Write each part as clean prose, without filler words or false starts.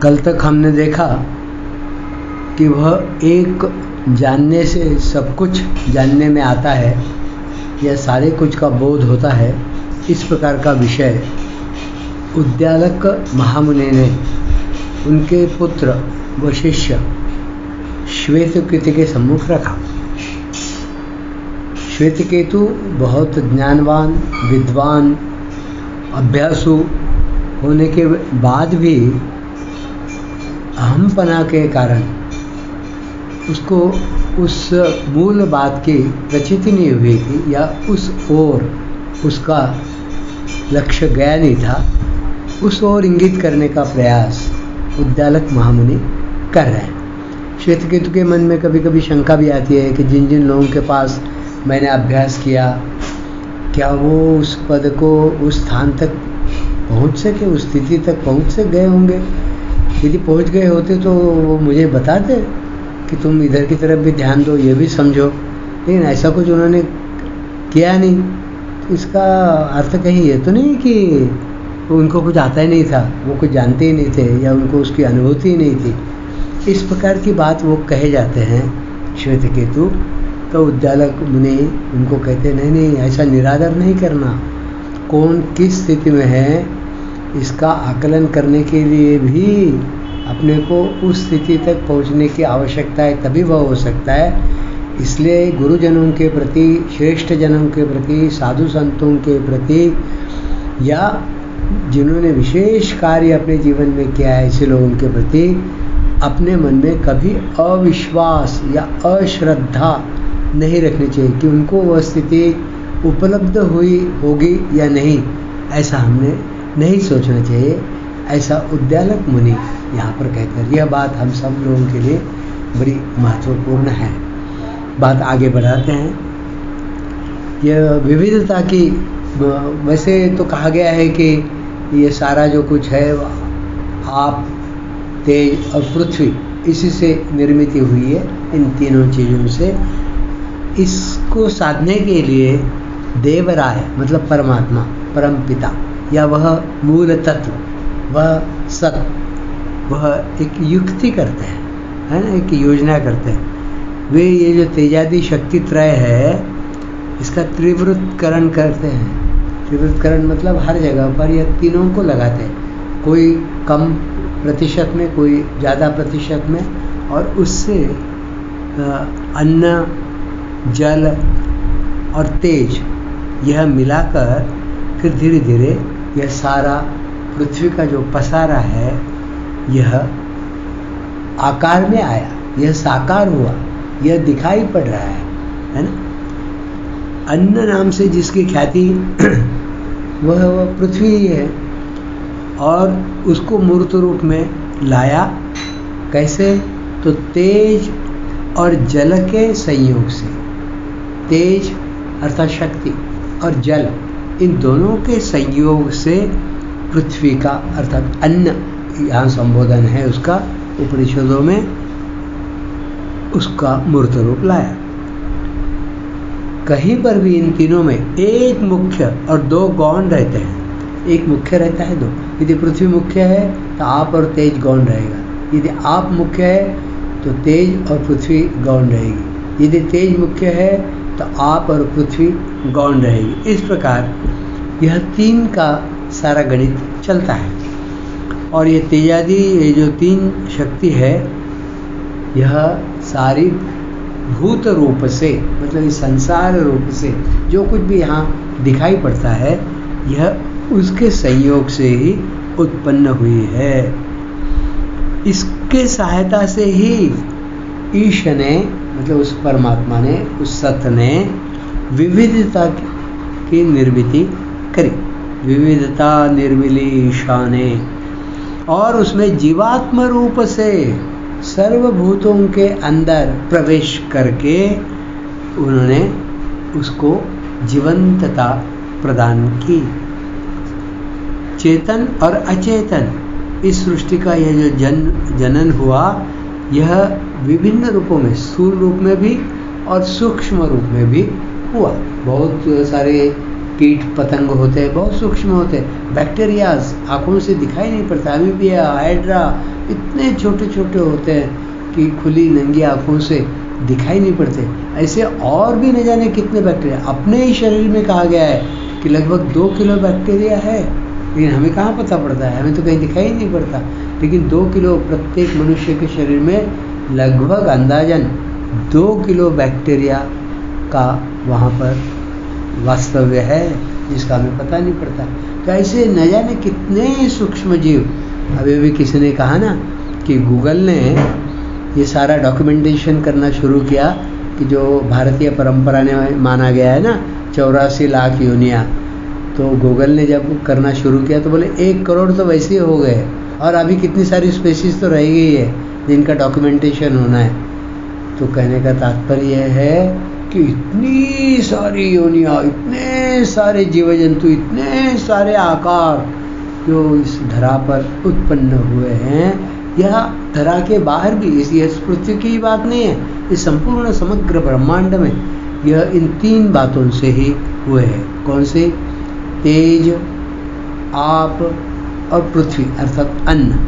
कल तक हमने देखा कि वह एक जानने से सब कुछ जानने में आता है या सारे कुछ का बोध होता है, इस प्रकार का विषय उद्दालक महामुनि ने उनके पुत्र व शिष्य श्वेतकेतु के सम्मुख रखा। श्वेतकेतु बहुत ज्ञानवान, विद्वान, अभ्यासु होने के बाद भी अहमपना के कारण उसको उस मूल बात की प्रचिति नहीं हुई थी या उस ओर उसका लक्ष्य गया नहीं था। उस ओर इंगित करने का प्रयास उद्दालक महामुनि कर रहे हैं। श्वेतकेतु के मन में कभी कभी शंका भी आती है कि जिन जिन लोगों के पास मैंने अभ्यास किया, क्या वो उस पद को, उस स्थान तक पहुंच सके, उस स्थिति तक पहुंच से गए होंगे। यदि पहुंच गए होते तो वो मुझे बताते कि तुम इधर की तरफ भी ध्यान दो, ये भी समझो। लेकिन ऐसा कुछ उन्होंने किया नहीं। तो इसका अर्थ कहीं ये तो नहीं कि उनको कुछ आता ही नहीं था, वो कुछ जानते ही नहीं थे या उनको उसकी अनुभूति ही नहीं थी। इस प्रकार की बात वो कहे जाते हैं श्वेतकेतु। तो उद्दालक मुनि उनको कहते नहीं नहीं, ऐसा निरादर नहीं करना। कौन किस स्थिति में है इसका आकलन करने के लिए भी अपने को उस स्थिति तक पहुंचने की आवश्यकता है, तभी वह हो सकता है। इसलिए गुरुजनों के प्रति, श्रेष्ठ जनों के प्रति, साधु संतों के प्रति या जिन्होंने विशेष कार्य अपने जीवन में किया है, ऐसे लोगों के प्रति अपने मन में कभी अविश्वास या अश्रद्धा नहीं रखनी चाहिए कि उनको वह स्थिति उपलब्ध हुई होगी या नहीं, ऐसा हमने नहीं सोचना चाहिए। ऐसा उद्दालक मुनि यहाँ पर कहते हैं। यह बात हम सब लोगों के लिए बड़ी महत्वपूर्ण है। बात आगे बढ़ाते हैं। यह विविधता की, वैसे तो कहा गया है कि ये सारा जो कुछ है आप, तेज और पृथ्वी, इसी से निर्मित हुई है, इन तीनों चीज़ों से। इसको साधने के लिए देवराय मतलब परमात्मा, परम पिता या वह मूल तत्व, वह सत, वह एक युक्ति करते हैं, है ना, एक योजना करते हैं। वे ये जो तेजादि शक्ति त्रय है, इसका त्रिवृत्तकरण करते हैं। त्रिवृत्तकरण मतलब हर जगह पर यह तीनों को लगाते हैं, कोई कम प्रतिशत में, कोई ज़्यादा प्रतिशत में, और उससे अन्न, जल और तेज यह मिलाकर फिर धीरे धीरे यह सारा पृथ्वी का जो पसारा है यह आकार में आया, यह साकार हुआ, यह दिखाई पड़ रहा है ना। अन्न नाम से जिसकी ख्याति वह पृथ्वी ही है, और उसको मूर्त रूप में लाया कैसे, तो तेज और जल के संयोग से। तेज अर्थात शक्ति और जल, इन दोनों के संयोग से पृथ्वी का अर्थात अन्न, यहाँ संबोधन है उसका उपनिषदों में, उसका मूर्त रूप लाया। कहीं पर भी इन तीनों में एक मुख्य और दो गौण रहते हैं। एक मुख्य रहता है, दो। यदि पृथ्वी मुख्य है तो आप और तेज गौण रहेगा। यदि आप मुख्य है तो तेज और पृथ्वी गौण रहेगी। यदि तेज मुख्य है तो आप और पृथ्वी गौण रहेगी। इस प्रकार यह तीन का सारा गणित चलता है। और ये तेजादि, ये जो तीन शक्ति है, यह सारी भूत रूप से, मतलब इस संसार रूप से जो कुछ भी यहाँ दिखाई पड़ता है, यह उसके संयोग से ही उत्पन्न हुई है। इसके सहायता से ही ईश ने, मतलब उस परमात्मा ने, उस सत्य ने विविधता की निर्मिति करी। विविधता निर्मिली ईशा ने, और उसमें जीवात्म रूप से सर्वभूतों के अंदर प्रवेश करके उन्होंने उसको जीवंतता प्रदान की। चेतन और अचेतन, इस सृष्टि का यह जो जनन हुआ, यह विभिन्न रूपों में, स्थूल रूप में भी और सूक्ष्म रूप में भी हुआ। बहुत सारे कीट पतंग होते हैं, बहुत सूक्ष्म होते हैं। बैक्टीरियाज आँखों से दिखाई नहीं पड़ता, अमीबिया, हाइड्रा, इतने छोटे छोटे होते हैं कि खुली नंगी आंखों से दिखाई नहीं पड़ते। ऐसे और भी न जाने कितने बैक्टीरिया अपने ही शरीर में कहा गया है कि लगभग 2 किलो बैक्टीरिया है, लेकिन हमें कहाँ पता पड़ता है, हमें तो कहीं दिखाई नहीं पड़ता। लेकिन 2 किलो प्रत्येक मनुष्य के शरीर में लगभग अंदाजन 2 किलो बैक्टीरिया का वहाँ पर वास्तव्य है, जिसका हमें पता नहीं पड़ता। तो ऐसे न जाने कितने सूक्ष्म जीव। अभी किसी ने कहा ना कि गूगल ने ये सारा डॉक्यूमेंटेशन करना शुरू किया कि जो भारतीय परंपरा में माना गया है ना 84 लाख योनियाँ, तो गूगल ने जब करना शुरू किया तो बोले 1 करोड़ तो वैसे ही हो गए, और अभी कितनी सारी स्पेसीज तो रह गई है जिनका डॉक्यूमेंटेशन होना है। तो कहने का तात्पर्य है कि इतनी सारी योनियाँ, इतने सारे जीव जंतु, इतने सारे आकार जो इस धरा पर उत्पन्न हुए हैं, यह धरा के बाहर भी, इस पृथ्वी की बात नहीं है, इस संपूर्ण समग्र ब्रह्मांड में यह इन 3 बातों से ही हुए हैं। कौन से? तेज, आप और पृथ्वी अर्थात अन्न।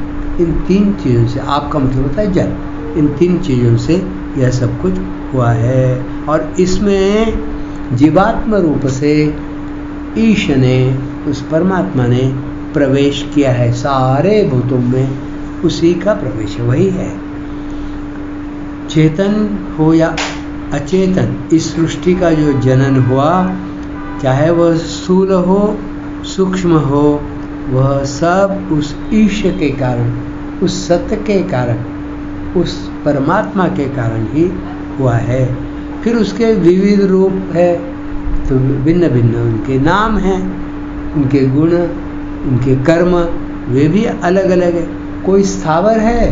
इन 3 चीज़ों से, आप का मतलब होता है जल, इन 3 चीज़ों से यह सब कुछ हुआ है। और इसमें जीवात्म रूप से ईश ने, उस परमात्मा ने प्रवेश किया है सारे भूतों में, उसी का प्रवेश वही है। चेतन हो या अचेतन, इस सृष्टि का जो जनन हुआ, चाहे वह स्थूल हो सूक्ष्म हो, वह सब उस ईश के कारण, उस सत्य के कारण, उस परमात्मा के कारण ही हुआ है। फिर उसके विविध रूप है, तो भिन्न भिन्न उनके नाम हैं, उनके गुण, उनके कर्म, वे भी अलग अलग है। कोई स्थावर है,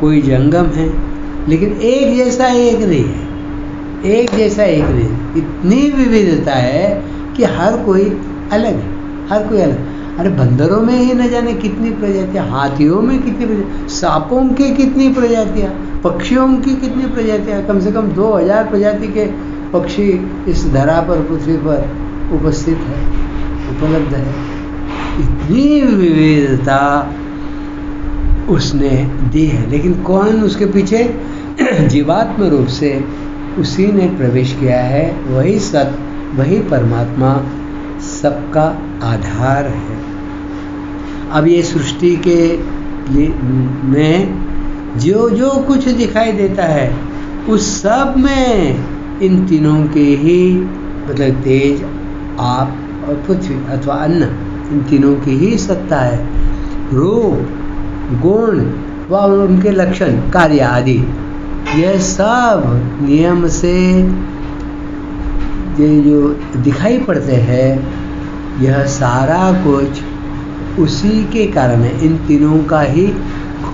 कोई जंगम है, लेकिन एक जैसा एक नहीं है, एक जैसा एक नहीं। इतनी विविधता है कि हर कोई अलग है, हर कोई अलग। अरे बंदरों में ही न जाने कितनी प्रजातियाँ, हाथियों में कितनी प्रजातियाँ, सांपों की कितनी प्रजातियाँ, पक्षियों की कितनी प्रजातियाँ। कम से कम 2000 प्रजाति के पक्षी इस धरा पर, पृथ्वी पर उपस्थित है, उपलब्ध है। इतनी विविधता उसने दी है, लेकिन कौन उसके पीछे? जीवात्म रूप से उसी ने प्रवेश किया है। वही सत, वही परमात्मा सबका आधार है। अब ये सृष्टि के में जो जो कुछ दिखाई देता है, उस सब में इन तीनों के ही, मतलब तेज, आप और पृथ्वी अथवा अन्न, इन तीनों की ही सत्ता है। रूप, गुण व उनके लक्षण, कार्य आदि, यह सब नियम से ये जो दिखाई पड़ते हैं, यह सारा कुछ उसी के कारण है। इन तीनों का ही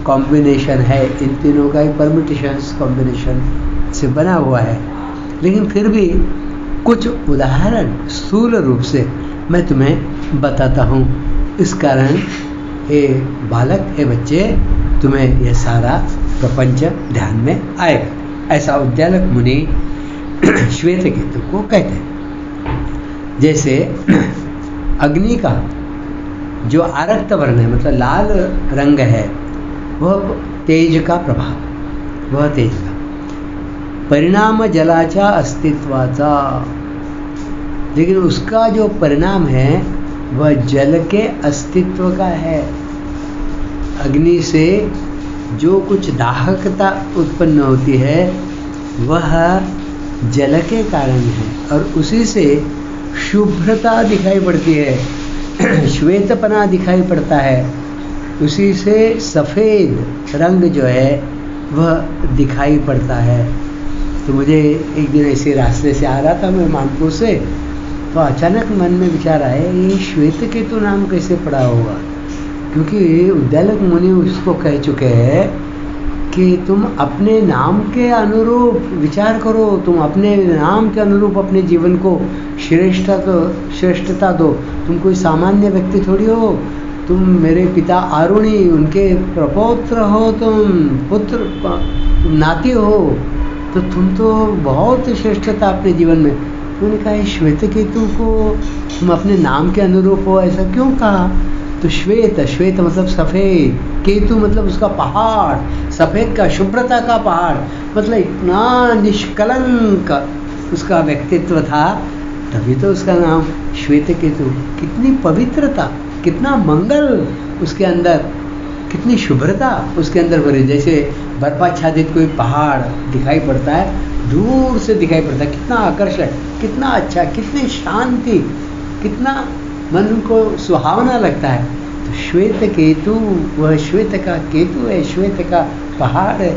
कॉम्बिनेशन है, इन तीनों का ही परम्यूटेशंस कॉम्बिनेशन से बना हुआ है। लेकिन फिर भी कुछ उदाहरण स्थूल रूप से मैं तुम्हें बताता हूँ। इस कारण हे बालक, हे बच्चे, तुम्हें यह सारा प्रपंच ध्यान में आएगा। ऐसा उद्दालक मुनि श्वेत केतु को कहते हैं। जैसे अग्नि का जो आरक्त वर्ण है, मतलब लाल रंग है, वह तेज का प्रभाव, वह तेज का परिणाम जलाचा अस्तित्वाचा, लेकिन उसका जो परिणाम है वह जल के अस्तित्व का है। अग्नि से जो कुछ दाहकता उत्पन्न होती है वह जल के कारण है, और उसी से शुभ्रता दिखाई पड़ती है, श्वेतपना दिखाई पड़ता है, उसी से सफ़ेद रंग जो है वह दिखाई पड़ता है। तो मुझे एक दिन ऐसे रास्ते से आ रहा था मैं मानपुर से, तो अचानक मन में विचार आया, ये श्वेत केतु नाम कैसे पड़ा होगा? क्योंकि उद्दालक मुनि उसको कह चुके हैं कि तुम अपने नाम के अनुरूप विचार करो, तुम अपने नाम के अनुरूप अपने जीवन को श्रेष्ठता दो। तुम कोई सामान्य व्यक्ति थोड़ी हो, तुम मेरे पिता आरुणि, उनके प्रपौत्र हो, तुम पुत्र, तुम नाती हो, तो तुम तो बहुत श्रेष्ठता अपने जीवन में। उन्होंने कहा श्वेत केतु को तुम अपने नाम के अनुरूप हो, ऐसा क्यों कहा? तो श्वेत, श्वेत मतलब सफ़ेद, केतु मतलब उसका पहाड़, सफ़ेद का, शुभ्रता का पहाड़, मतलब इतना निष्कलंक उसका व्यक्तित्व था, तभी तो उसका नाम श्वेत केतु। कितनी पवित्रता, कितना मंगल उसके अंदर, कितनी शुभ्रता उसके अंदर भरी। जैसे बर्फाच्छादित कोई पहाड़ दिखाई पड़ता है, दूर से दिखाई पड़ता है, कितना आकर्षक, कितना अच्छा, कितनी शांति, कितना मन को सुहावना लगता है। तो श्वेत केतु, वह श्वेत का केतु है, श्वेत का पहाड़ है।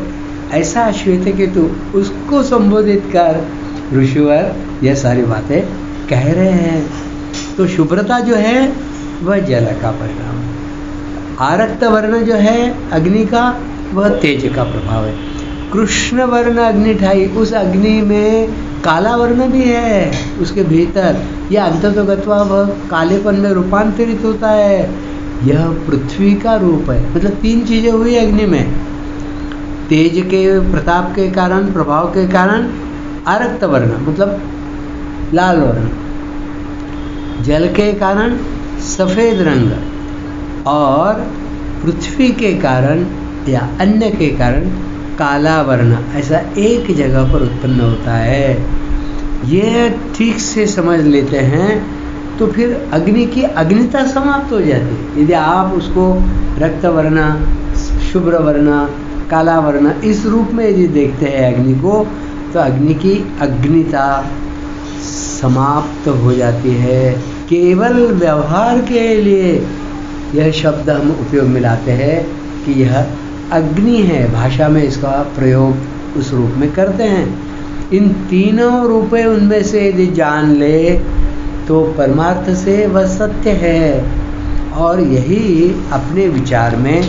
ऐसा श्वेत केतु, उसको संबोधित कर ऋषिवर यह सारी बातें कह रहे हैं। तो शुभ्रता जो है वह जल का परिणाम, आरक्त वर्ण जो है अग्नि का, वह तेज का प्रभाव है। कृष्ण वर्ण अग्निठाई, उस अग्नि में काला वर्ण भी है उसके भीतर, यह अंततोगत्वा वह कालेपन में रूपांतरित होता है। यह पृथ्वी का रूप है। मतलब तीन चीजें हुई अग्नि में, तेज के प्रताप के कारण, प्रभाव के कारण आरक्त वर्ण मतलब लाल वर्ण, जल के कारण सफेद रंग, और पृथ्वी के कारण या अन्य के कारण काला वर्ण, ऐसा एक जगह पर उत्पन्न होता है। ये ठीक से समझ लेते हैं तो फिर अग्नि की अग्निता समाप्त हो जाती है। यदि आप उसको रक्त वर्ण, शुभ्र वर्ण, काला वर्ण इस रूप में यदि देखते हैं अग्नि को, तो अग्नि की अग्निता समाप्त हो जाती है। केवल व्यवहार के लिए यह शब्द हम उपयोग में लाते हैं कि यह अग्नि है, भाषा में इसका प्रयोग उस रूप में करते हैं। इन तीनों रूपे उनमें से यदि जान ले तो परमार्थ से वह सत्य है, और यही अपने विचार में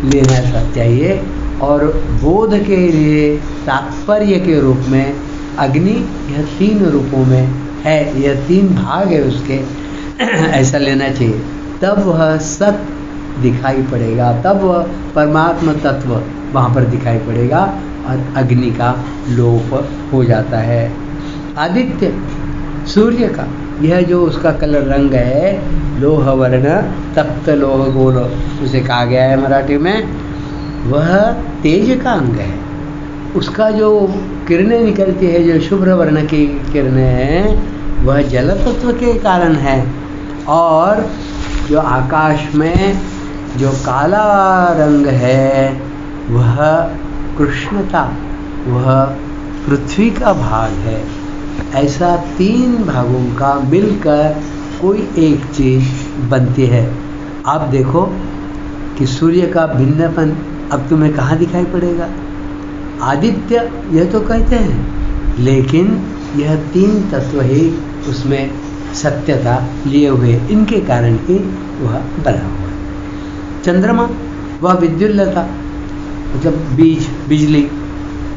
लेना चाहिए। और बोध के लिए तात्पर्य के रूप में अग्नि यह तीन रूपों में है, यह तीन भाग है उसके, ऐसा लेना चाहिए। तब वह सत दिखाई पड़ेगा, तब वह परमात्मा तत्व वहाँ पर दिखाई पड़ेगा और अग्नि का लोप हो जाता है। आदित्य, सूर्य का यह जो उसका कलर रंग है, लोह वर्ण तप्त लोह गोल उसे कहा गया है मराठी में, वह तेज का अंग है। उसका जो किरणें निकलती है, जो शुभ्र वर्ण की किरणें हैं, वह जल तत्व के कारण है। और जो आकाश में जो काला रंग है, वह कृष्णता, वह पृथ्वी का भाग है। ऐसा तीन भागों का मिलकर कोई एक चीज बनती है। आप देखो कि सूर्य का भिन्नपन अब तुम्हें कहाँ दिखाई पड़ेगा? आदित्य यह तो कहते हैं, लेकिन यह तीन तत्व ही उसमें सत्यता लिए हुए, इनके कारण ही वह बना हुआ है। चंद्रमा वह विद्युल्लता मतलब बीज, बिजली,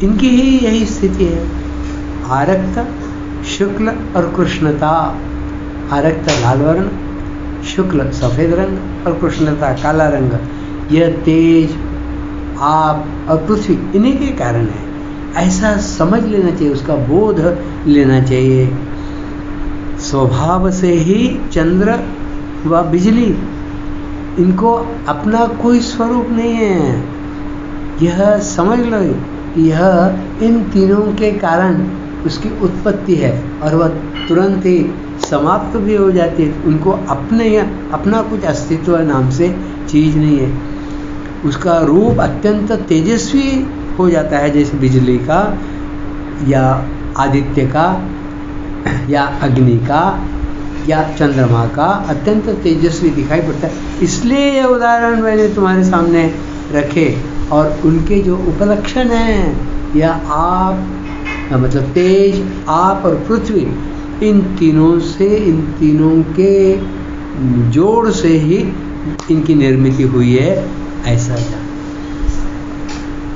इनकी ही यही स्थिति है। आरक्त, शुक्ल और कृष्णता। आरक्त लाल वर्ण, शुक्ल सफ़ेद रंग और कृष्णता काला रंग। यह तेज, आप और पृथ्वी इन्हीं के कारण है। ऐसा समझ लेना चाहिए, उसका बोध लेना चाहिए। स्वभाव से ही चंद्र व बिजली, इनको अपना कोई स्वरूप नहीं है। यह समझ लो, यह इन तीनों के कारण उसकी उत्पत्ति है और वह तुरंत ही समाप्त भी हो जाती है। उनको अपना कुछ अस्तित्व नाम से चीज नहीं है। उसका रूप अत्यंत तेजस्वी हो जाता है, जैसे बिजली का या आदित्य का या अग्नि का या चंद्रमा का अत्यंत तेजस्वी दिखाई पड़ता है। इसलिए ये उदाहरण मैंने तुम्हारे सामने रखे। और उनके जो उपलक्षण हैं, या आप मतलब तेज, आप और पृथ्वी, इन तीनों से, इन तीनों के जोड़ से ही इनकी निर्मित हुई है, ऐसा जान।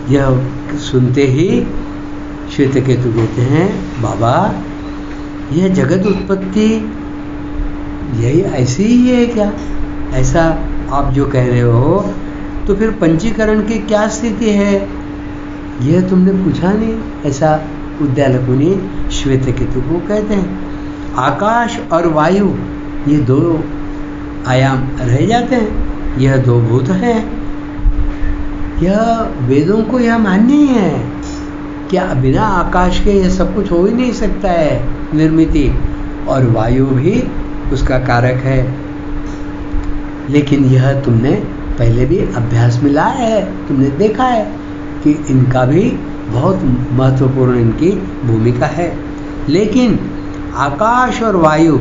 यह सुनते ही श्वेतकेतु कहते हैं, बाबा यह जगत उत्पत्ति यही ऐसी ही है क्या? ऐसा आप जो कह रहे हो, तो फिर पंचीकरण की क्या स्थिति है? यह तुमने पूछा नहीं। ऐसा उद्दालक मुनि श्वेतकेतु को कहते हैं। आकाश और वायु ये दो आयाम रह जाते हैं, यह दो भूत हैं। यह वेदों को यह मान्य ही है कि बिना आकाश के यह सब कुछ हो ही नहीं सकता है निर्मिति, और वायु भी उसका कारक है। लेकिन यह तुमने पहले भी अभ्यास में लाया है, तुमने देखा है कि इनका भी बहुत महत्वपूर्ण इनकी भूमिका है। लेकिन आकाश और वायु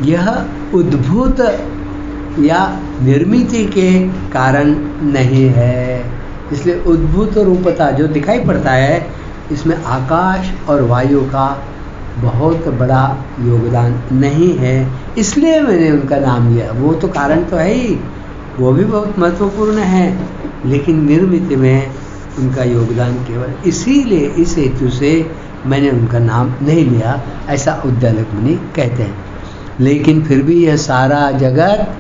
यह उद्भूत या निर्मित के कारण नहीं है। इसलिए उद्भूत रूपता जो दिखाई पड़ता है, इसमें आकाश और वायु का बहुत बड़ा योगदान नहीं है, इसलिए मैंने उनका नाम लिया। वो तो कारण तो है ही, वो भी बहुत महत्वपूर्ण है, लेकिन निर्मित में उनका योगदान केवल इसीलिए, इस हेतु से मैंने उनका नाम नहीं लिया, ऐसा उद्दालक मुनि कहते हैं। लेकिन फिर भी यह सारा जगत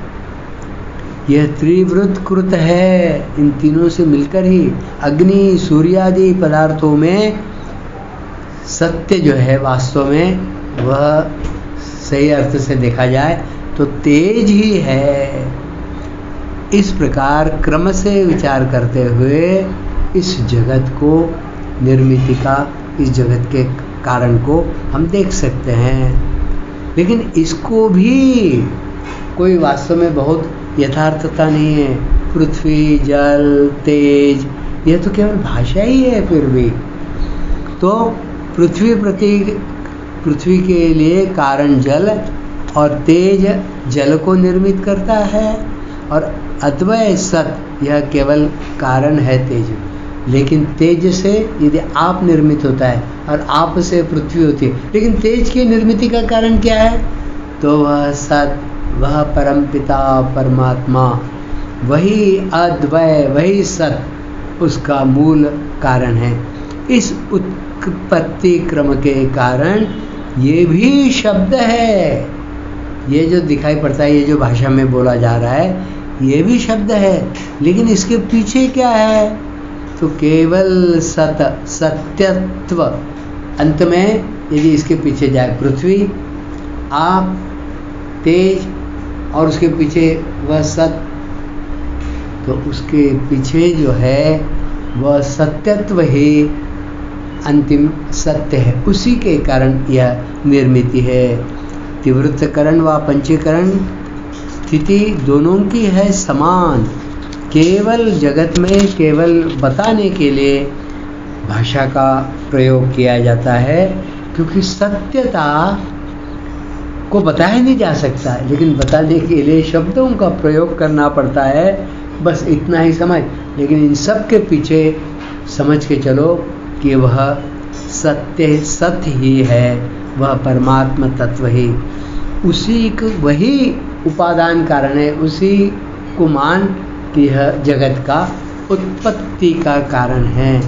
यह त्रिवृत कृत है, इन तीनों से मिलकर ही अग्नि सूर्यादि पदार्थों में सत्य जो है वास्तव में वह सही अर्थ से देखा जाए तो तेज ही है। इस प्रकार क्रम से विचार करते हुए इस जगत को, निर्मिति का, इस जगत के कारण को हम देख सकते हैं। लेकिन इसको भी कोई वास्तव में बहुत यथार्थता नहीं है। पृथ्वी, जल, तेज, यह तो केवल भाषा ही है। फिर भी तो पृथ्वी के लिए कारण जल, और तेज जल को निर्मित करता है, और अद्वय सत यह केवल कारण है तेज। लेकिन तेज से यदि आप निर्मित होता है और आप से पृथ्वी होती है, लेकिन तेज की निर्मिति का कारण क्या है? तो वह सत, वह परमपिता परमात्मा, वही अद्वय, वही सत उसका मूल कारण है। इस उत्पत्ति क्रम के कारण ये भी शब्द है, ये जो दिखाई पड़ता है, ये जो भाषा में बोला जा रहा है, ये भी शब्द है। लेकिन इसके पीछे क्या है? तो केवल सत्यत्व। अंत में यदि इसके पीछे जाए पृथ्वी, आप, तेज, और उसके पीछे वह सत, तो उसके पीछे जो है वह सत्यत्व ही अंतिम सत्य है। उसी के कारण यह निर्मिति है। तीव्रतकरण व पंचीकरण स्थिति दोनों की है समान। केवल जगत में केवल बताने के लिए भाषा का प्रयोग किया जाता है, क्योंकि सत्यता को बताया नहीं जा सकता, लेकिन बताने के लिए शब्दों का प्रयोग करना पड़ता है। बस इतना ही समझ। लेकिन इन सब के पीछे समझ के चलो कि वह सत्य सत्य ही है, वह परमात्मा तत्व ही, उसी को, वही उपादान कारण है, उसी को मान कि यह जगत का उत्पत्ति का कारण है,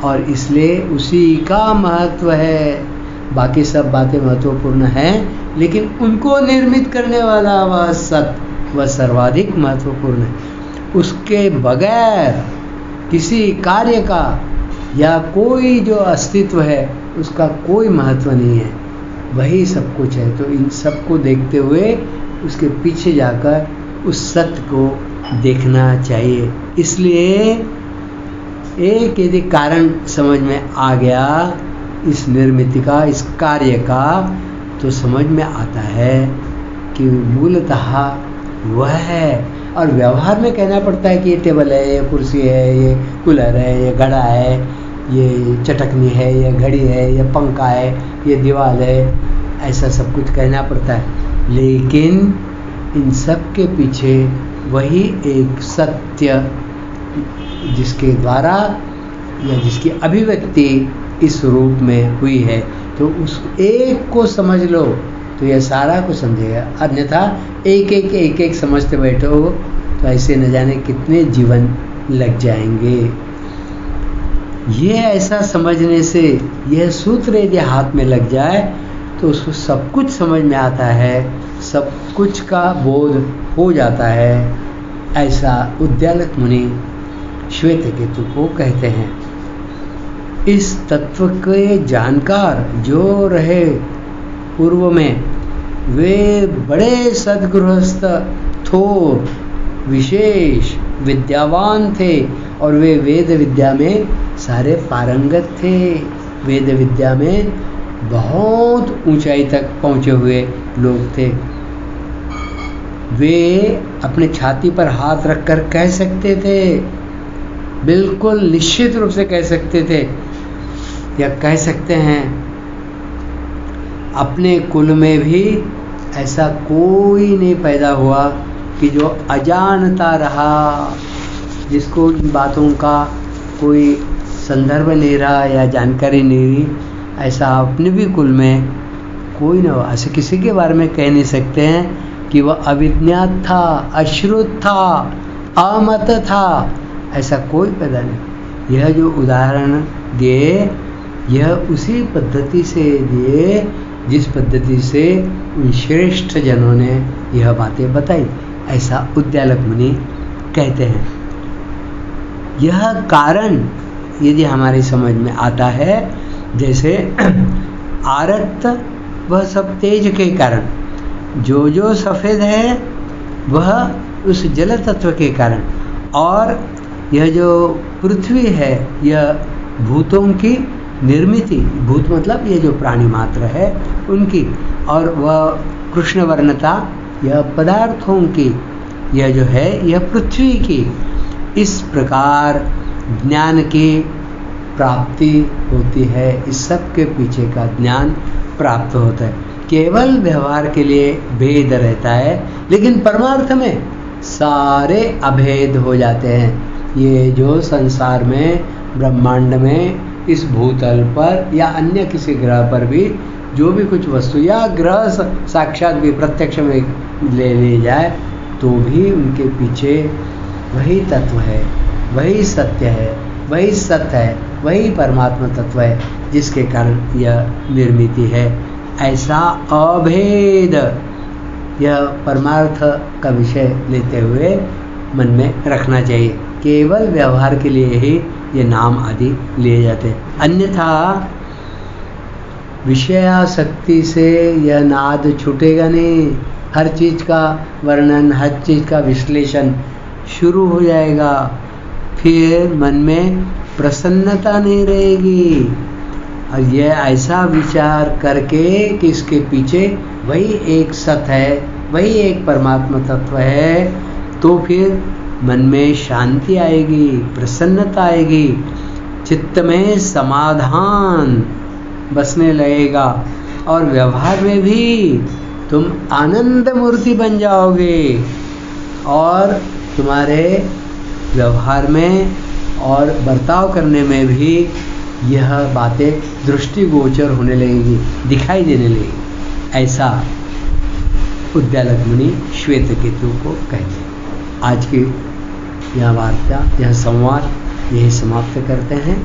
और इसलिए उसी का महत्व है। बाकी सब बातें महत्वपूर्ण हैं, लेकिन उनको निर्मित करने वाला वह सत्य, वह सर्वाधिक महत्वपूर्ण है। उसके बगैर किसी कार्य का या कोई जो अस्तित्व है उसका कोई महत्व नहीं है, वही सब कुछ है। तो इन सब को देखते हुए उसके पीछे जाकर उस सत्य को देखना चाहिए। इसलिए एक यदि कारण समझ में आ गया इस निर्मिति का, इस कार्य का, तो समझ में आता है कि मूलतः वह है। और व्यवहार में कहना पड़ता है कि ये टेबल है, ये कुर्सी है, ये कूलर है, ये घड़ा है, ये चटकनी है, ये घड़ी है, ये पंखा है, ये दीवार है, ऐसा सब कुछ कहना पड़ता है। लेकिन इन सब के पीछे वही एक सत्य, जिसके द्वारा या जिसकी अभिव्यक्ति इस रूप में हुई है, तो उस एक को समझ लो तो यह सारा को समझेगा। अन्यथा एक एक समझते बैठो तो ऐसे न जाने कितने जीवन लग जाएंगे। ये ऐसा समझने से, यह सूत्र यदि हाथ में लग जाए तो उसको सब कुछ समझ में आता है, सब कुछ का बोध हो जाता है। ऐसा उद्दालक मुनि श्वेतकेतु को कहते हैं। इस तत्व के जानकार जो रहे पूर्व में, वे बड़े सद्गृहस्थ थोर विशेष विद्यावान थे और वे वेद विद्या में सारे पारंगत थे। वेद विद्या में बहुत ऊंचाई तक पहुँचे हुए लोग थे। वे अपने छाती पर हाथ रखकर कह सकते थे, बिल्कुल निश्चित रूप से कह सकते थे या कह सकते हैं, अपने कुल में भी ऐसा कोई नहीं पैदा हुआ कि जो अजानता रहा, जिसको इन बातों का कोई संदर्भ नहीं रहा या जानकारी नहीं रही। ऐसा अपने भी कुल में कोई न हुआ। ऐसे किसी के बारे में कह नहीं सकते हैं कि वह अविज्ञात था, अश्रुत था, अमत था, ऐसा कोई पैदा नहीं। यह जो उदाहरण दिए यह उसी पद्धति से दिए जिस पद्धति से उन श्रेष्ठ जनों ने यह बातें बताई, ऐसा उद्दालक मुनि कहते हैं। यह कारण यदि हमारी समझ में आता है, जैसे आरक्त वह सब तेज के कारण, जो सफ़ेद है वह उस जल तत्व के कारण, और यह जो पृथ्वी है यह भूतों की निर्मिति, भूत मतलब ये जो प्राणी मात्र है उनकी, और वह कृष्ण वर्णता यह पदार्थों की, यह जो है यह पृथ्वी की। इस प्रकार ज्ञान की प्राप्ति होती है, इस सब के पीछे का ज्ञान प्राप्त होता है। केवल व्यवहार के लिए भेद रहता है, लेकिन परमार्थ में सारे अभेद हो जाते हैं। ये जो संसार में, ब्रह्मांड में, इस भूतल पर या अन्य किसी ग्रह पर भी जो भी कुछ वस्तु या ग्रह साक्षात भी प्रत्यक्ष में ले जाए तो भी उनके पीछे वही तत्व है, वही सत्य है, वही सत्य है, वही परमात्मा तत्व है जिसके कारण यह निर्मिति है। ऐसा अभेद यह परमार्थ का विषय लेते हुए मन में रखना चाहिए। केवल व्यवहार के लिए ही ये नाम आदि लिए जाते हैं, अन्यथा विषयासक्ति से यह नाद छूटेगा नहीं। हर चीज़ का वर्णन, हर चीज़ का विश्लेषण शुरू हो जाएगा, फिर मन में प्रसन्नता नहीं रहेगी। और यह ऐसा विचार करके कि इसके पीछे वही एक सत्य है, वही एक परमात्मा तत्व है, तो फिर मन में शांति आएगी, प्रसन्नता आएगी, चित्त में समाधान बसने लगेगा, और व्यवहार में भी तुम आनंद मूर्ति बन जाओगे, और तुम्हारे व्यवहार में और बर्ताव करने में भी यह बातें दृष्टिगोचर होने लगेगी, दिखाई देने लगेगी। ऐसा उद्दालक मुनि श्वेतकेतु को कहते हैं। आज की यह वार्ता, यह संवाद यही समाप्त करते हैं।